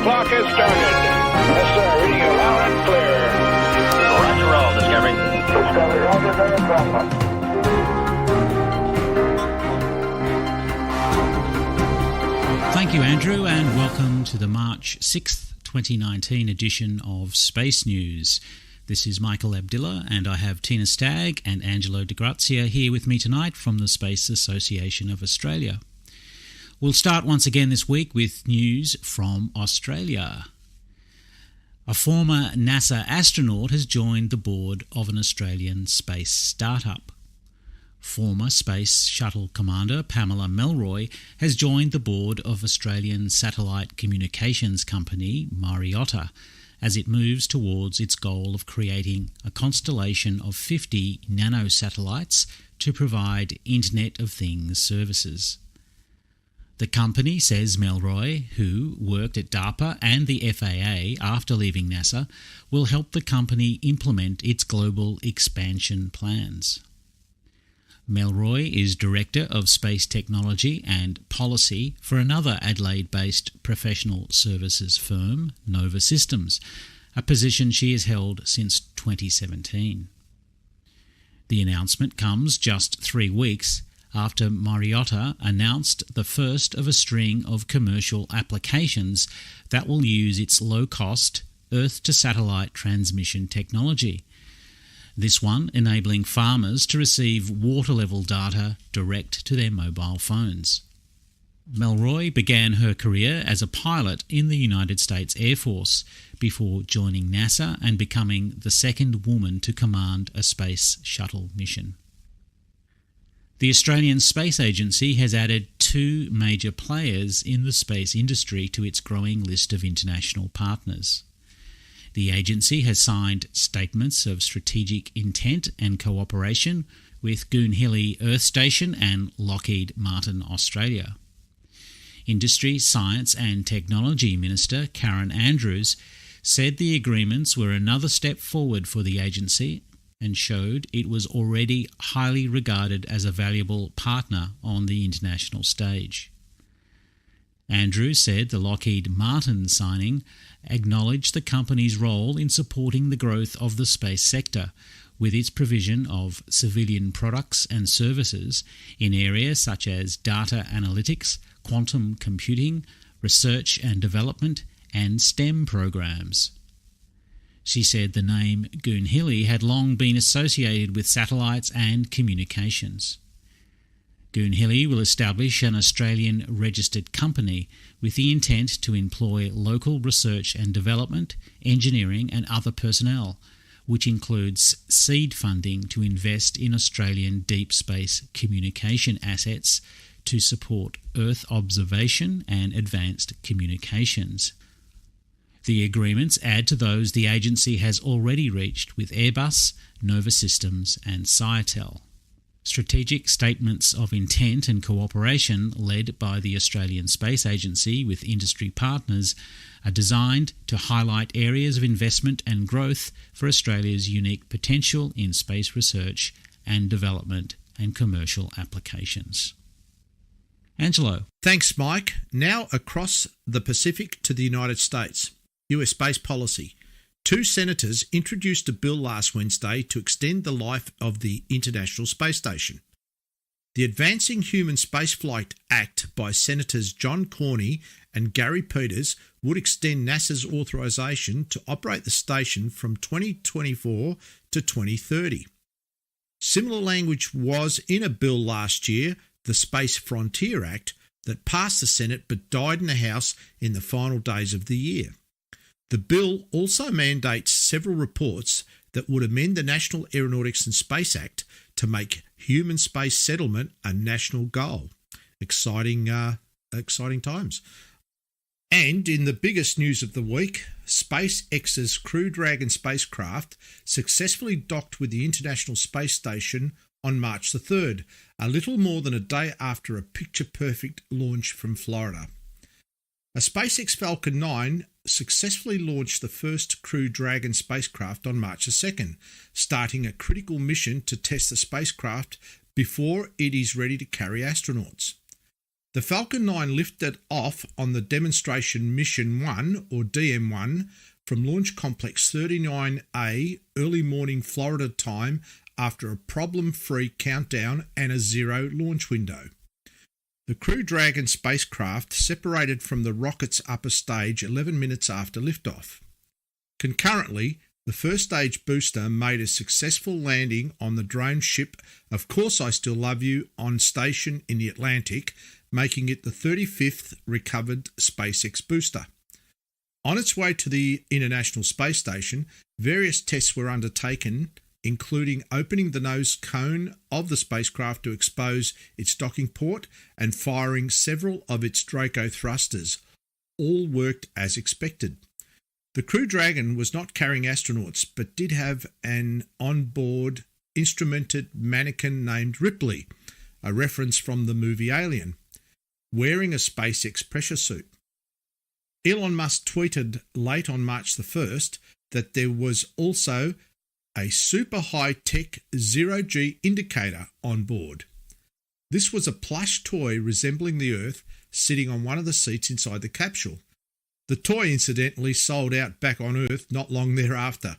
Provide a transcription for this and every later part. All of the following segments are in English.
clock has started. Yes, sir. Reading you loud and clear. Roger, roll, Discovery. Discovery, roger, very well. Thank you, Andrew, and welcome to the March 6th, 2019 edition of Space News. This is Michael Abdillah, and I have Tina Stagg and Angelo Di Grazia here with me tonight from the Space Association of Australia. We'll start once again this week with news from Australia. A former NASA astronaut has joined the board of an Australian space startup. Former Space Shuttle Commander Pamela Melroy has joined the board of Australian satellite communications company Mariota as it moves towards its goal of creating a constellation of 50 nanosatellites to provide Internet of Things services. The company, says Melroy, who worked at DARPA and the FAA after leaving NASA, will help the company implement its global expansion plans. Melroy is Director of Space Technology and Policy for another Adelaide-based professional services firm, Nova Systems, a position she has held since 2017. The announcement comes just 3 weeks after Mariota announced the first of a string of commercial applications that will use its low-cost Earth-to-satellite transmission technology. This one enabling farmers to receive water-level data direct to their mobile phones. Melroy began her career as a pilot in the United States Air Force before joining NASA and becoming the second woman to command a space shuttle mission. The Australian Space Agency has added 2 major players in the space industry to its growing list of international partners. The agency has signed statements of strategic intent and cooperation with Goonhilly Earth Station and Lockheed Martin Australia. Industry, Science and Technology Minister Karen Andrews said the agreements were another step forward for the agency and showed it was already highly regarded as a valuable partner on the international stage. Andrews said the Lockheed Martin signing acknowledged the company's role in supporting the growth of the space sector with its provision of civilian products and services in areas such as data analytics, quantum computing, research and development, and STEM programs. She said the name Goonhilly had long been associated with satellites and communications. Goonhilly will establish an Australian registered company with the intent to employ local research and development, engineering and other personnel, which includes seed funding to invest in Australian deep space communication assets to support Earth observation and advanced communications. The agreements add to those the agency has already reached with Airbus, Nova Systems and Sciatel. Strategic statements of intent and cooperation led by the Australian Space Agency with industry partners are designed to highlight areas of investment and growth for Australia's unique potential in space research and development and commercial applications. Angelo. Thanks, Mike. Now across the Pacific to the United States. US space policy. 2 senators introduced a bill last Wednesday to extend the life of the International Space Station. The Advancing Human Spaceflight Act by Senators John Cornyn and Gary Peters would extend NASA's authorization to operate the station from 2024 to 2030. Similar language was in a bill last year, the Space Frontier Act, that passed the Senate but died in the House in the final days of the year. The bill also mandates several reports that would amend the National Aeronautics and Space Act to make human space settlement a national goal. Exciting times. And in the biggest news of the week, SpaceX's Crew Dragon spacecraft successfully docked with the International Space Station on March the 3rd, a little more than a day after a picture-perfect launch from Florida. A SpaceX Falcon 9 successfully launched the first Crew Dragon spacecraft on March the 2nd, starting a critical mission to test the spacecraft before it is ready to carry astronauts. The Falcon 9 lifted off on the Demonstration Mission 1, or DM1, from Launch Complex 39A early morning Florida time after a problem-free countdown and a zero launch window. The Crew Dragon spacecraft separated from the rocket's upper stage 11 minutes after liftoff. Concurrently, the first stage booster made a successful landing on the drone ship Of Course I Still Love You on station in the Atlantic, making it the 35th recovered SpaceX booster. On its way to the International Space Station, various tests were undertaken, including opening the nose cone of the spacecraft to expose its docking port and firing several of its Draco thrusters. All worked as expected. The Crew Dragon was not carrying astronauts, but did have an onboard instrumented mannequin named Ripley, a reference from the movie Alien, wearing a SpaceX pressure suit. Elon Musk tweeted late on March the 1st that there was also a super high-tech zero-G indicator on board. This was a plush toy resembling the Earth sitting on one of the seats inside the capsule. The toy incidentally sold out back on Earth not long thereafter.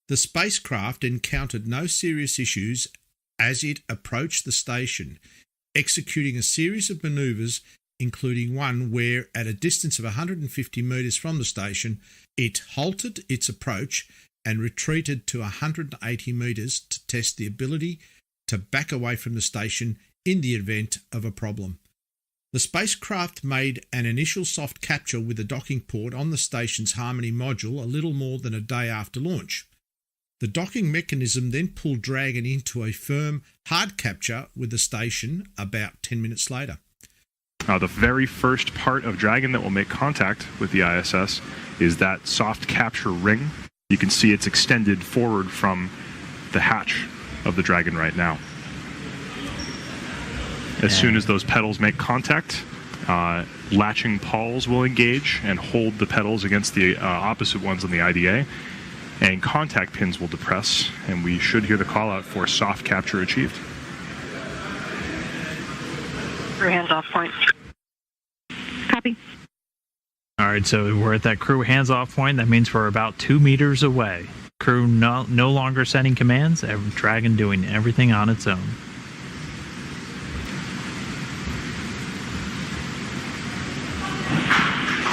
The spacecraft encountered no serious issues as it approached the station, executing a series of manoeuvres, including one where, at a distance of 150 metres from the station, it halted its approach and retreated to 180 metres to test the ability to back away from the station in the event of a problem. The spacecraft made an initial soft capture with the docking port on the station's Harmony module a little more than a day after launch. The docking mechanism then pulled Dragon into a firm hard capture with the station about 10 minutes later. The very first part of Dragon that will make contact with the ISS is that soft capture ring. You can see it's extended forward from the hatch of the Dragon right now. As soon as those pedals make contact, latching pawls will engage and hold the pedals against the opposite ones on the IDA, and contact pins will depress, and we should hear the call out for soft capture achieved. Crew hands off point. Copy. All right, so we're at that crew hands off point. That means we're about 2 meters away. Crew no longer sending commands. Dragon doing everything on its own.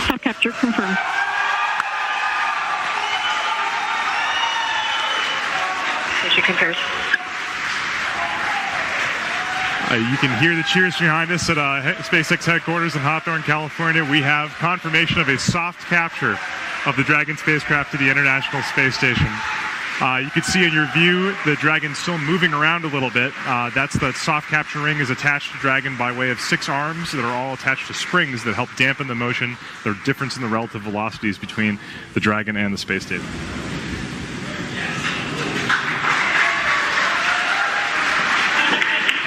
Soft capture confirmed. Mission confirms. You can hear the cheers behind us at SpaceX headquarters in Hawthorne, California. We have confirmation of a soft capture of the Dragon spacecraft to the International Space Station. You can see in your view the Dragon still moving around a little bit. That's the soft capture ring is attached to Dragon by way of 6 arms that are all attached to springs that help dampen the motion, the difference in the relative velocities between the Dragon and the space station.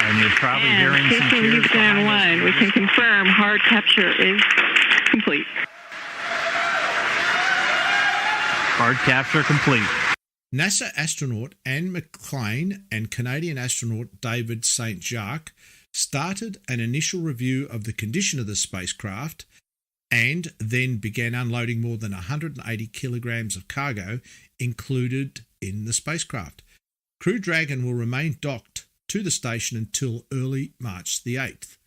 And you're probably hearing some cheers behind us. Line. We can confirm hard capture is complete. Hard capture complete. NASA astronaut Anne McClain and Canadian astronaut David St. Jacques started an initial review of the condition of the spacecraft and then began unloading more than 180 kilograms of cargo included in the spacecraft. Crew Dragon will remain docked to the station until early March the 8th.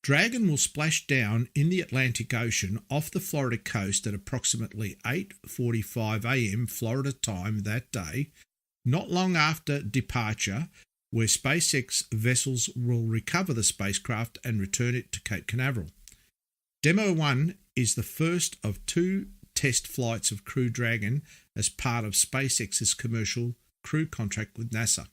Dragon will splash down in the Atlantic Ocean off the Florida coast at approximately 8:45 a.m. Florida time that day, not long after departure, where SpaceX vessels will recover the spacecraft and return it to Cape Canaveral. Demo 1 is the first of 2 test flights of Crew Dragon as part of SpaceX's commercial crew contract with NASA.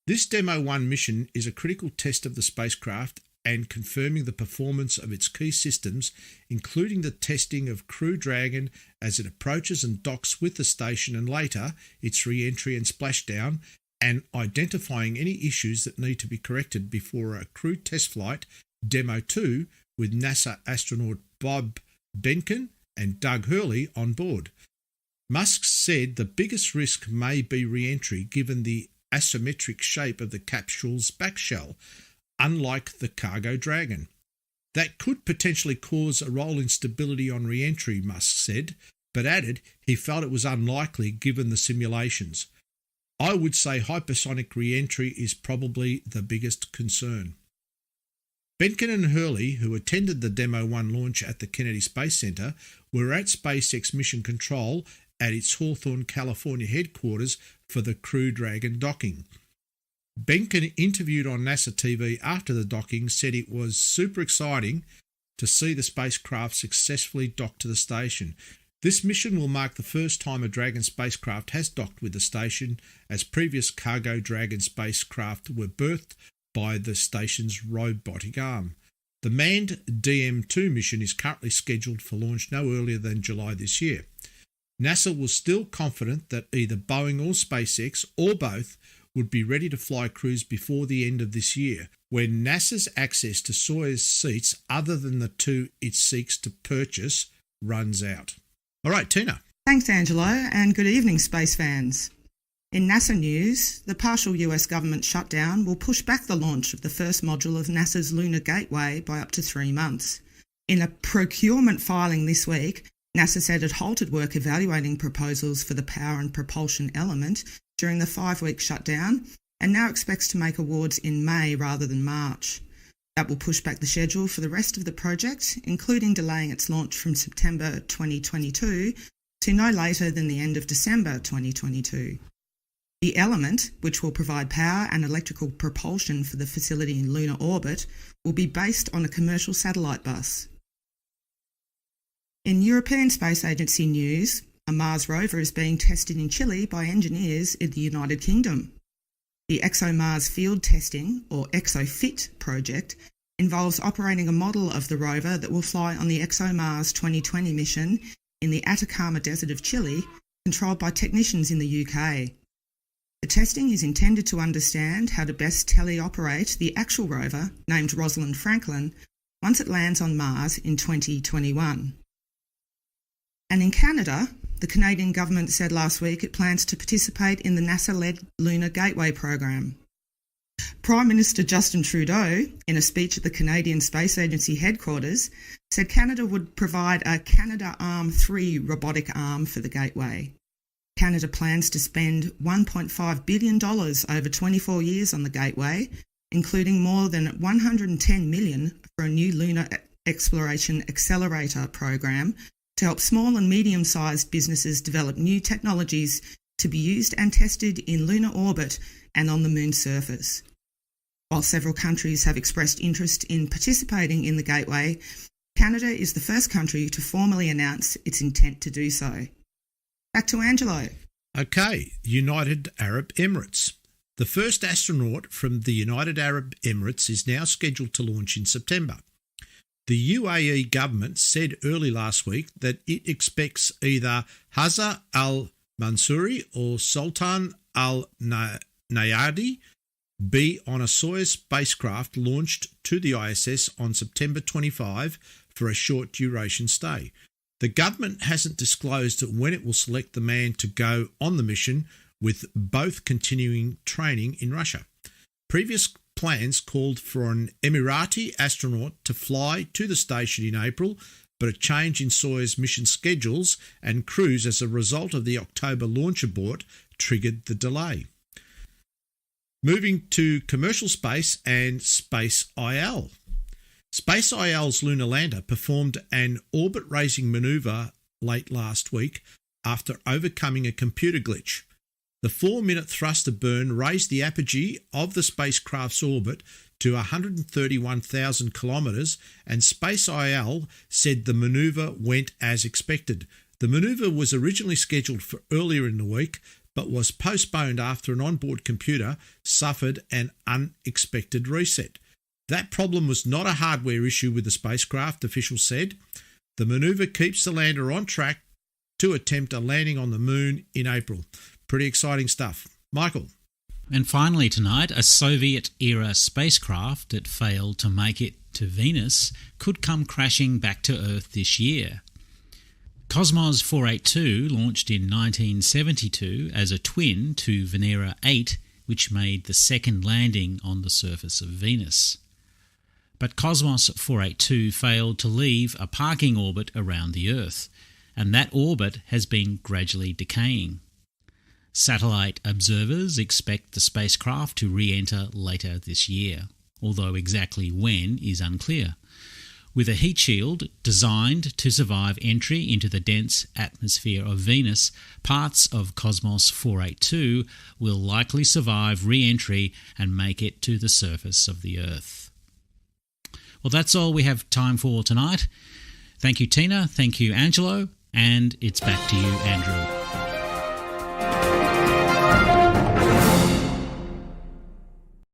This Demo 1 mission is a critical test of the spacecraft and confirming the performance of its key systems, including the testing of Crew Dragon as it approaches and docks with the station and later its re-entry and splashdown, and identifying any issues that need to be corrected before a crew test flight, Demo 2, with NASA astronaut Bob Behnken and Doug Hurley on board. Musk said the biggest risk may be re-entry given the asymmetric shape of the capsule's back shell, unlike the cargo Dragon. That could potentially cause a roll instability on re-entry, Musk said, but added he felt it was unlikely given the simulations. I would say hypersonic re-entry is probably the biggest concern. Benken and Hurley, who attended the Demo 1 launch at the Kennedy Space Center, were at SpaceX Mission Control at its Hawthorne, California headquarters for the Crew Dragon docking. Benken, interviewed on NASA TV after the docking, said it was super exciting to see the spacecraft successfully dock to the station. This mission will mark the first time a Dragon spacecraft has docked with the station, as previous cargo Dragon spacecraft were berthed by the station's robotic arm. The manned DM-2 mission is currently scheduled for launch no earlier than July this year. NASA was still confident that either Boeing or SpaceX, or both, would be ready to fly crews before the end of this year, when NASA's access to Soyuz seats other than the two it seeks to purchase runs out. All right, Tina. Thanks, Angelo, and good evening, space fans. In NASA news, the partial US government shutdown will push back the launch of the first module of NASA's Lunar Gateway by up to 3 months. In a procurement filing this week, NASA said it halted work evaluating proposals for the power and propulsion element during the 5-week shutdown and now expects to make awards in May rather than March. That will push back the schedule for the rest of the project, including delaying its launch from September 2022 to no later than the end of December 2022. The element, which will provide power and electrical propulsion for the facility in lunar orbit, will be based on a commercial satellite bus. In European Space Agency news, a Mars rover is being tested in Chile by engineers in the United Kingdom. The ExoMars Field Testing, or ExoFit project, involves operating a model of the rover that will fly on the ExoMars 2020 mission in the Atacama Desert of Chile, controlled by technicians in the UK. The testing is intended to understand how to best teleoperate the actual rover, named Rosalind Franklin, once it lands on Mars in 2021. And in Canada, the Canadian government said last week it plans to participate in the NASA-led Lunar Gateway program. Prime Minister Justin Trudeau, in a speech at the Canadian Space Agency headquarters, said Canada would provide a Canadarm3 robotic arm for the Gateway. Canada plans to spend $1.5 billion over 24 years on the Gateway, including more than $110 million for a new Lunar Exploration Accelerator program to help small and medium-sized businesses develop new technologies to be used and tested in lunar orbit and on the moon's surface. While several countries have expressed interest in participating in the Gateway, Canada is the first country to formally announce its intent to do so. Back to Angelo. Okay, United Arab Emirates. The first astronaut from the United Arab Emirates is now scheduled to launch in September. The UAE government said early last week that it expects either Hazza al-Mansouri or Sultan al-Nayadi be on a Soyuz spacecraft launched to the ISS on September 25 for a short duration stay. The government hasn't disclosed when it will select the man to go on the mission, with both continuing training in Russia. Previous plans called for an Emirati astronaut to fly to the station in April, but a change in Soyuz mission schedules and crews as a result of the October launch abort triggered the delay. Moving to commercial space and Space IL. Space IL's lunar lander performed an orbit-raising manoeuvre late last week after overcoming a computer glitch. The 4-minute thruster burn raised the apogee of the spacecraft's orbit to 131,000 kilometres, and Space IL said the manoeuvre went as expected. The manoeuvre was originally scheduled for earlier in the week, but was postponed after an onboard computer suffered an unexpected reset. That problem was not a hardware issue with the spacecraft, officials said. The manoeuvre keeps the lander on track to attempt a landing on the moon in April. Pretty exciting stuff. Michael. And finally tonight, a Soviet-era spacecraft that failed to make it to Venus could come crashing back to Earth this year. Cosmos 482 launched in 1972 as a twin to Venera 8, which made the second landing on the surface of Venus. But Cosmos 482 failed to leave a parking orbit around the Earth, and that orbit has been gradually decaying. Satellite observers expect the spacecraft to re-enter later this year, although exactly when is unclear. With a heat shield designed to survive entry into the dense atmosphere of Venus, parts of Cosmos 482 will likely survive re-entry and make it to the surface of the Earth. Well, that's all we have time for tonight. Thank you, Tina. Thank you, Angelo. And it's back to you, Andrew.